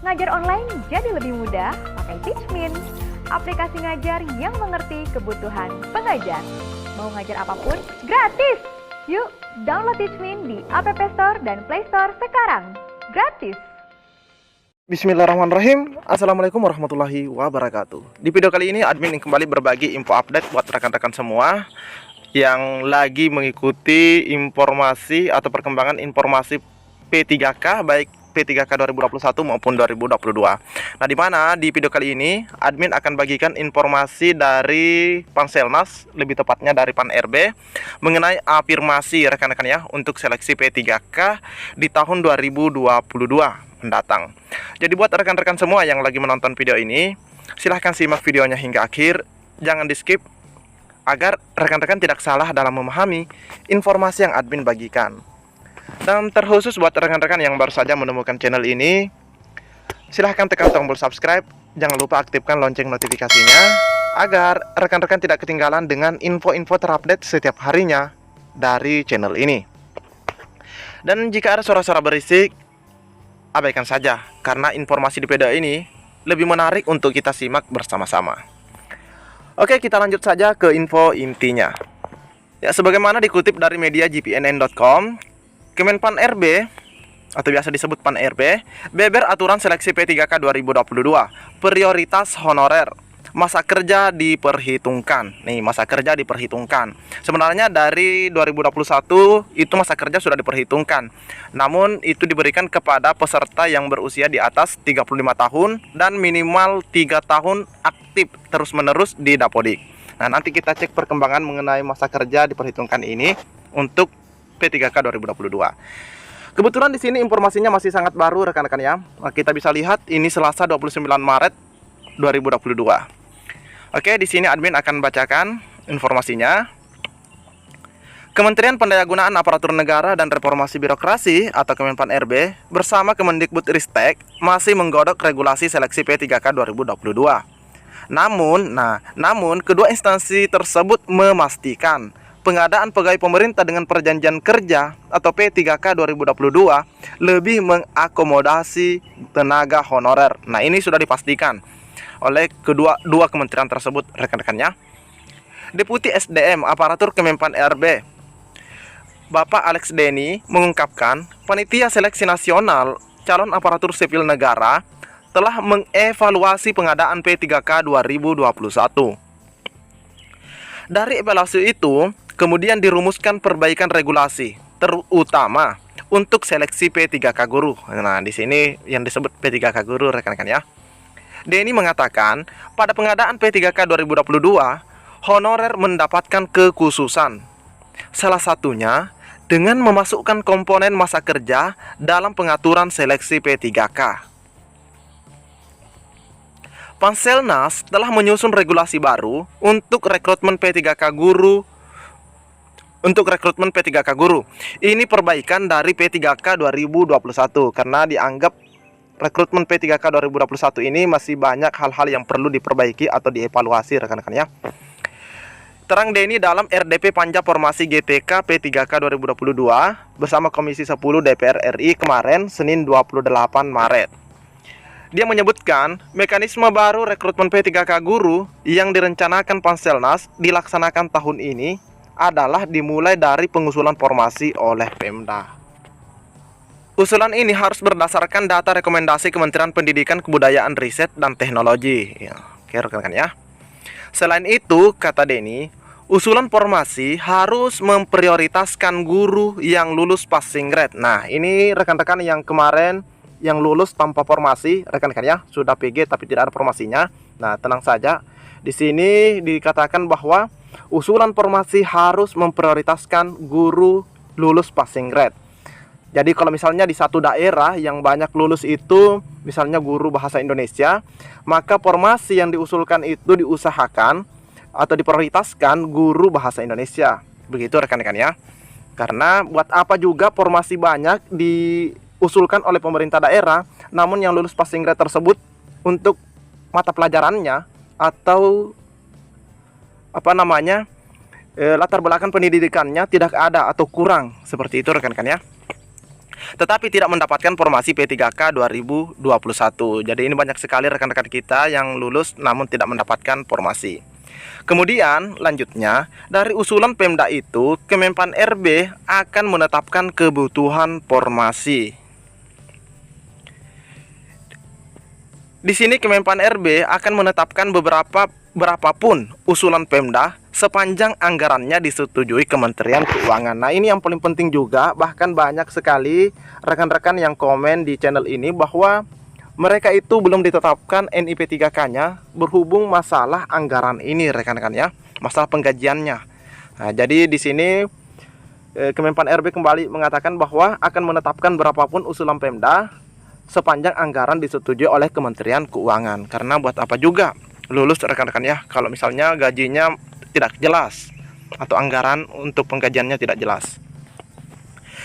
Ngajar online jadi lebih mudah pakai Teachmin, aplikasi ngajar yang mengerti kebutuhan pengajar. Mau ngajar apapun, gratis! Yuk, download Teachmin di App Store dan Play Store sekarang. Gratis! Bismillahirrahmanirrahim. Assalamualaikum warahmatullahi wabarakatuh. Di video kali ini admin kembali berbagi info update buat rekan-rekan semua yang lagi mengikuti informasi atau perkembangan informasi P3K baik P3K 2021 maupun 2022. Nah, di mana di video kali ini admin akan bagikan informasi dari Panselnas, lebih tepatnya dari Pan RB mengenai afirmasi rekan-rekan ya untuk seleksi P3K di tahun 2022 mendatang. Jadi buat rekan-rekan semua yang lagi menonton video ini, silahkan simak videonya hingga akhir, jangan di skip agar rekan-rekan tidak salah dalam memahami informasi yang admin bagikan. Dan terkhusus buat rekan-rekan yang baru saja menemukan channel ini, silahkan tekan tombol subscribe, jangan lupa aktifkan lonceng notifikasinya agar rekan-rekan tidak ketinggalan dengan info-info terupdate setiap harinya dari channel ini. Dan jika ada suara-suara berisik, abaikan saja, karena informasi di video ini lebih menarik untuk kita simak bersama-sama. Oke, kita lanjut saja ke info intinya. Ya, sebagaimana dikutip dari media gpnn.com, Kemenpan RB, atau biasa disebut Pan RB, beber aturan seleksi P3K 2022, prioritas honorer. Masa kerja diperhitungkan. Nih, masa kerja diperhitungkan. Sebenarnya dari 2021 itu masa kerja sudah diperhitungkan. Namun itu diberikan kepada peserta yang berusia di atas 35 tahun dan minimal 3 tahun aktif terus-menerus di Dapodik. Nah, nanti kita cek perkembangan mengenai masa kerja diperhitungkan ini untuk P3K 2022. Kebetulan di sini informasinya masih sangat baru rekan-rekan ya. Nah, kita bisa lihat ini Selasa 29 Maret 2022. Oke, di sini admin akan bacakan informasinya. Kementerian Pendayagunaan Aparatur Negara dan Reformasi Birokrasi atau Kemenpan RB bersama Kemendikbudristek masih menggodok regulasi seleksi P3K 2022. Namun kedua instansi tersebut memastikan pengadaan pegawai pemerintah dengan perjanjian kerja atau P3K 2022 lebih mengakomodasi tenaga honorer. Nah, ini sudah dipastikan oleh dua kementerian tersebut rekan-rekannya. Deputi SDM Aparatur Kemenpan RB Bapak Alex Denny mengungkapkan panitia seleksi nasional calon aparatur sipil negara telah mengevaluasi pengadaan P3K 2021. Dari evaluasi itu kemudian dirumuskan perbaikan regulasi terutama untuk seleksi P3K guru. Nah, di sini yang disebut P3K guru rekan-rekan ya. Denny mengatakan, pada pengadaan P3K 2022, honorer mendapatkan kekhususan. Salah satunya dengan memasukkan komponen masa kerja dalam pengaturan seleksi P3K. Panselnas telah menyusun regulasi baru untuk rekrutmen P3K guru. Ini perbaikan dari P3K 2021 karena dianggap rekrutmen P3K 2021 ini masih banyak hal-hal yang perlu diperbaiki atau dievaluasi rekan-rekan ya. Terang Denny dalam RDP Panja Formasi GTK P3K 2022 bersama Komisi 10 DPR RI kemarin Senin 28 Maret. Dia menyebutkan mekanisme baru rekrutmen P3K guru yang direncanakan Panselnas dilaksanakan tahun ini adalah dimulai dari pengusulan formasi oleh Pemda. Usulan ini harus berdasarkan data rekomendasi Kementerian Pendidikan, Kebudayaan, Riset, dan Teknologi. Ya, oke rekan-rekan ya. Selain itu, kata Denny, usulan formasi harus memprioritaskan guru yang lulus passing grade. Nah, ini rekan-rekan yang kemarin yang lulus tanpa formasi, rekan-rekan ya, sudah PG tapi tidak ada formasinya. Nah, tenang saja. Di sini dikatakan bahwa usulan formasi harus memprioritaskan guru lulus passing grade. Jadi kalau misalnya di satu daerah yang banyak lulus itu misalnya guru bahasa Indonesia, maka formasi yang diusulkan itu diusahakan atau diprioritaskan guru bahasa Indonesia. Begitu rekan-rekan ya. Karena buat apa juga formasi banyak diusulkan oleh pemerintah daerah, namun yang lulus passing grade tersebut untuk mata pelajarannya atau latar belakang pendidikannya tidak ada atau kurang, seperti itu rekan-rekan ya. tetapi tidak mendapatkan formasi P3K 2021. Jadi ini banyak sekali rekan-rekan kita yang lulus namun tidak mendapatkan formasi. Kemudian lanjutnya, dari usulan Pemda itu, Kemenpan RB akan menetapkan kebutuhan formasi. Di sini Kemenpan RB akan menetapkan berapapun usulan Pemda sepanjang anggarannya disetujui Kementerian Keuangan. Nah, ini yang paling penting juga, bahkan banyak sekali rekan-rekan yang komen di channel ini bahwa mereka itu belum ditetapkan NIP 3K-nya berhubung masalah anggaran ini rekan-rekan ya, masalah penggajiannya. Nah, jadi di sini Kemenpan RB kembali mengatakan bahwa akan menetapkan berapapun usulan Pemda sepanjang anggaran disetujui oleh Kementerian Keuangan. Karena buat apa juga lulus rekan-rekan ya kalau misalnya gajinya tidak jelas atau anggaran untuk penggajiannya tidak jelas.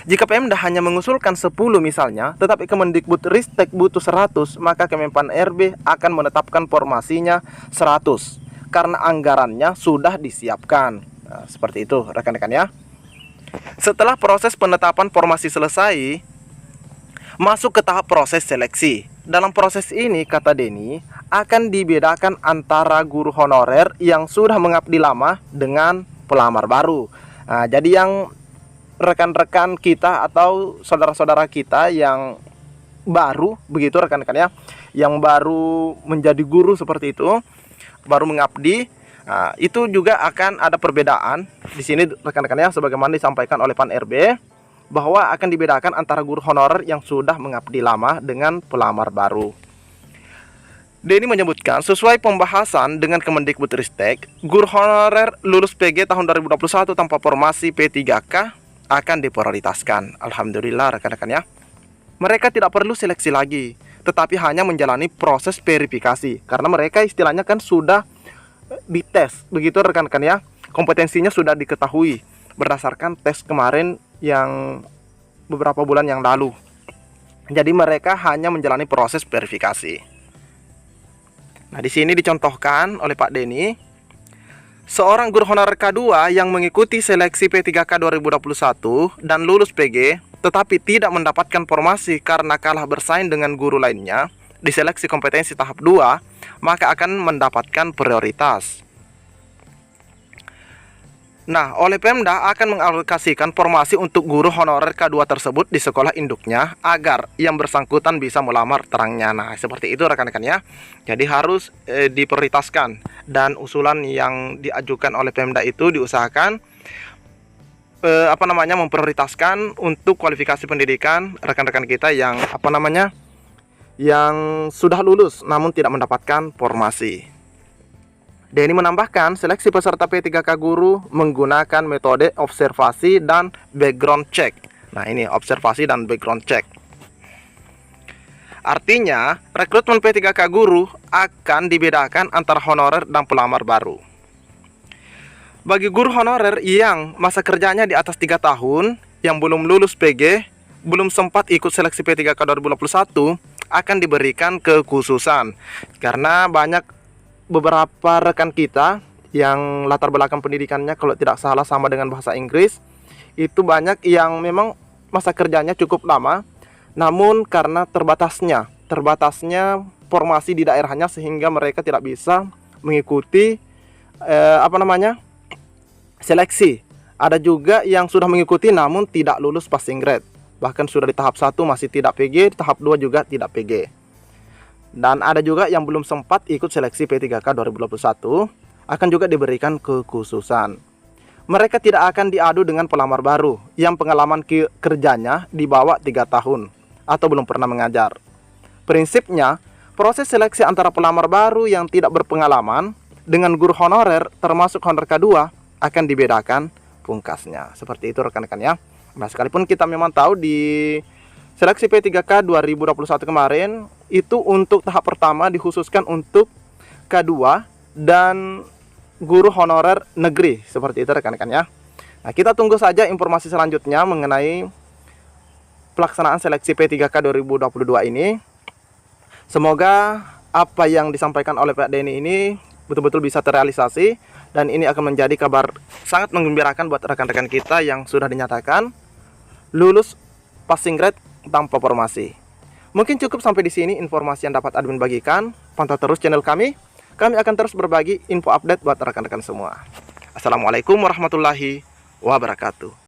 Jika Pemda hanya mengusulkan 10 misalnya, tetapi Kemendikbudristek butuh 100, maka Kemenpan RB akan menetapkan formasinya 100 karena anggarannya sudah disiapkan. Nah, seperti itu rekan-rekan ya. Setelah proses penetapan formasi selesai, masuk ke tahap proses seleksi. Dalam proses ini, kata Denny, akan dibedakan antara guru honorer yang sudah mengabdi lama dengan pelamar baru. Nah, jadi yang rekan-rekan kita atau saudara-saudara kita yang baru, begitu rekan-rekan ya, yang baru menjadi guru seperti itu, baru mengabdi, nah, itu juga akan ada perbedaan. Di sini rekan-rekan ya, sebagaimana disampaikan oleh Pan RB, bahwa akan dibedakan antara guru honorer yang sudah mengabdi lama dengan pelamar baru. Denny menyebutkan, sesuai pembahasan dengan Kemendikbudristek, guru honorer lulus PG tahun 2021 tanpa formasi P3K akan diprioritaskan. Alhamdulillah rekan-rekan ya. Mereka tidak perlu seleksi lagi, tetapi hanya menjalani proses verifikasi. Karena mereka istilahnya kan sudah dites, begitu rekan-rekan ya. Kompetensinya sudah diketahui berdasarkan tes kemarin yang beberapa bulan yang lalu. Jadi mereka hanya menjalani proses verifikasi. Nah, di sini dicontohkan oleh Pak Denny, seorang guru honorer K2 yang mengikuti seleksi P3K 2021 dan lulus PG, tetapi tidak mendapatkan formasi karena kalah bersaing dengan guru lainnya di seleksi kompetensi tahap 2, maka akan mendapatkan prioritas. Nah, oleh Pemda akan mengalokasikan formasi untuk guru honorer K2 tersebut di sekolah induknya agar yang bersangkutan bisa melamar terangnya. Nah, seperti itu rekan-rekan ya. Jadi harus diprioritaskan, dan usulan yang diajukan oleh Pemda itu diusahakan memprioritaskan untuk kualifikasi pendidikan rekan-rekan kita yang yang sudah lulus namun tidak mendapatkan formasi. Denny menambahkan, seleksi peserta P3K guru menggunakan metode observasi dan background check. Nah, ini observasi dan background check. Artinya, rekrutmen P3K guru akan dibedakan antara honorer dan pelamar baru. Bagi guru honorer yang masa kerjanya di atas 3 tahun, yang belum lulus PG, belum sempat ikut seleksi P3K 2021, akan diberikan kekhususan. Karena banyak beberapa rekan kita yang latar belakang pendidikannya kalau tidak salah sama dengan bahasa Inggris, itu banyak yang memang masa kerjanya cukup lama, namun karena terbatasnya formasi di daerahnya sehingga mereka tidak bisa mengikuti seleksi. Ada juga yang sudah mengikuti namun tidak lulus passing grade, bahkan sudah di tahap 1 masih tidak PG, di tahap 2 juga tidak PG. Dan ada juga yang belum sempat ikut seleksi P3K 2021, akan juga diberikan kekhususan. Mereka tidak akan diadu dengan pelamar baru yang pengalaman kerjanya di bawah 3 tahun atau belum pernah mengajar. Prinsipnya, proses seleksi antara pelamar baru yang tidak berpengalaman dengan guru honorer termasuk honorer K2 akan dibedakan pungkasnya. Seperti itu rekan-rekan ya. Nah, sekalipun kita memang tahu di seleksi P3K 2021 kemarin itu untuk tahap pertama dikhususkan untuk K2 dan guru honorer negeri. Seperti itu rekan-rekan ya. Nah, kita tunggu saja informasi selanjutnya mengenai pelaksanaan seleksi P3K 2022 ini. Semoga apa yang disampaikan oleh Pak Denny ini betul-betul bisa terrealisasi, dan ini akan menjadi kabar sangat menggembirakan buat rekan-rekan kita yang sudah dinyatakan lulus passing grade tanpa formasi. Mungkin cukup sampai di sini informasi yang dapat admin bagikan. Pantau terus channel kami. Kami akan terus berbagi info update buat rekan-rekan semua. Assalamualaikum warahmatullahi wabarakatuh.